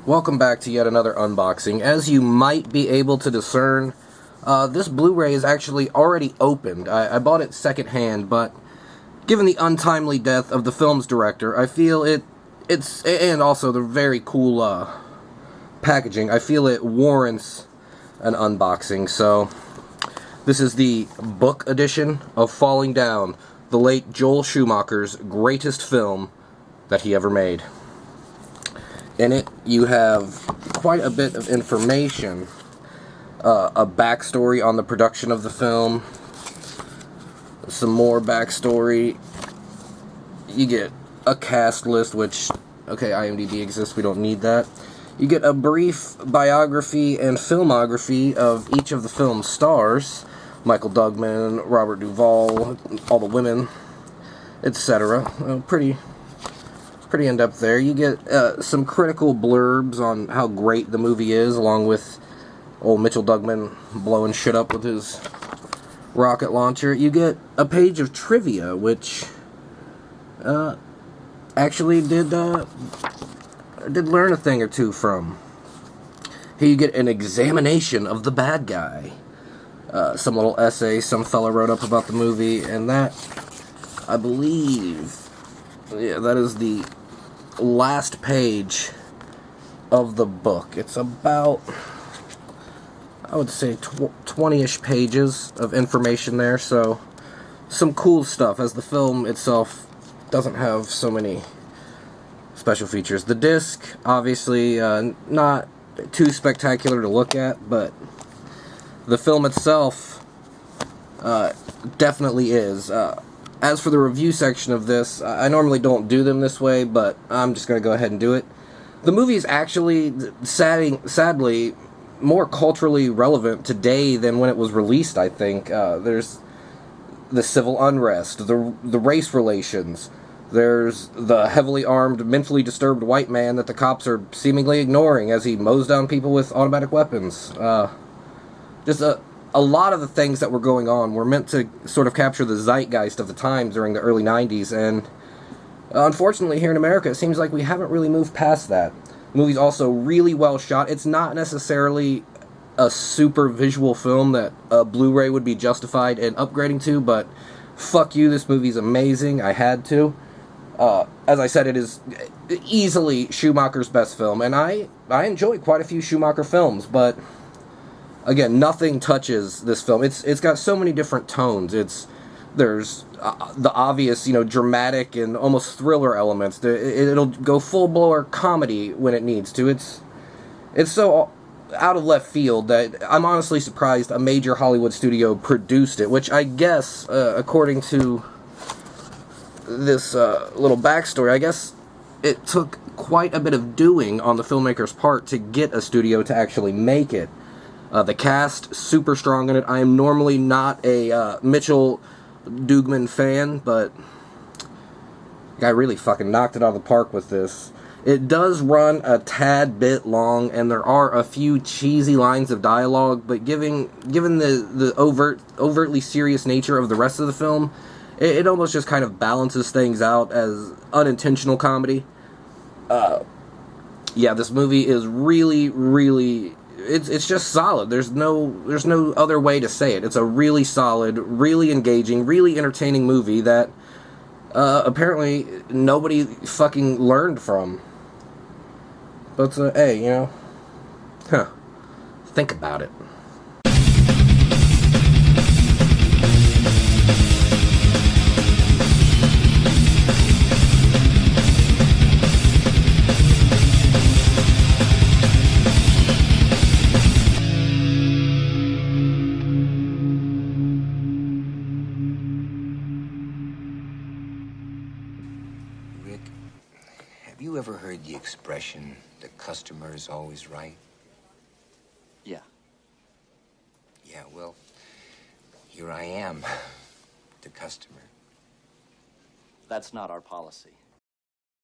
Welcome back to yet another unboxing. As you might be able to discern, this Blu-ray is actually already opened. I bought it secondhand, but given the untimely death of the film's director, I feel it's and also the very cool packaging, I feel it warrants an unboxing. So this is the book edition of Falling Down, the late Joel Schumacher's greatest film that he ever made. In it, you have quite a bit of information, a backstory on the production of the film, some more backstory. You get a cast list, which, okay, IMDb exists, we don't need that. You get a brief biography and filmography of each of the film's stars, Michael Duggan, Robert Duvall, all the women, etc. Pretty in-depth there. You get some critical blurbs on how great the movie is, along with old Mitchell Duggan blowing shit up with his rocket launcher. You get a page of trivia, which actually did learn a thing or two from. Here you get an examination of the bad guy. Some little essay some fella wrote up about the movie, and that, I believe, yeah, that is the last page of the book. It's about, I would say, 20-ish pages of information there, so some cool stuff, as the film itself doesn't have so many special features. The disc, obviously, not too spectacular to look at, but the film itself definitely is. As for the review section of this, I normally don't do them this way, but I'm just going to go ahead and do it. The movie is actually, sadly, more culturally relevant today than when it was released, I think. There's the civil unrest, the race relations, there's the heavily armed, mentally disturbed white man that the cops are seemingly ignoring as he mows down people with automatic weapons. Just a lot of the things that were going on were meant to sort of capture the zeitgeist of the time during the early 90s, and unfortunately here in America it seems like we haven't really moved past that. The movie's also really well shot. It's not necessarily a super visual film that a Blu-ray would be justified in upgrading to, but fuck you, this movie's amazing. I had to. As I said, it is easily Schumacher's best film, and I enjoy quite a few Schumacher films, but again, nothing touches this film. It's got so many different tones. There's the obvious, dramatic and almost thriller elements. It'll go full-blower comedy when it needs to. It's so out of left field that I'm honestly surprised a major Hollywood studio produced it, which I guess, according to this little backstory, I guess it took quite a bit of doing on the filmmaker's part to get a studio to actually make it. The cast, super strong in it. I am normally not a Mitchell Duggan fan, but the guy really fucking knocked it out of the park with this. It does run a tad bit long, and there are a few cheesy lines of dialogue, but given the overtly serious nature of the rest of the film, it almost just kind of balances things out as unintentional comedy. Yeah, this movie is really... It's just solid. There's no other way to say it. It's a really solid, really engaging, really entertaining movie that apparently nobody fucking learned from. But hey, think about it. Rick, have you ever heard the expression, the customer is always right? Yeah. Yeah, well, here I am, the customer. That's not our policy.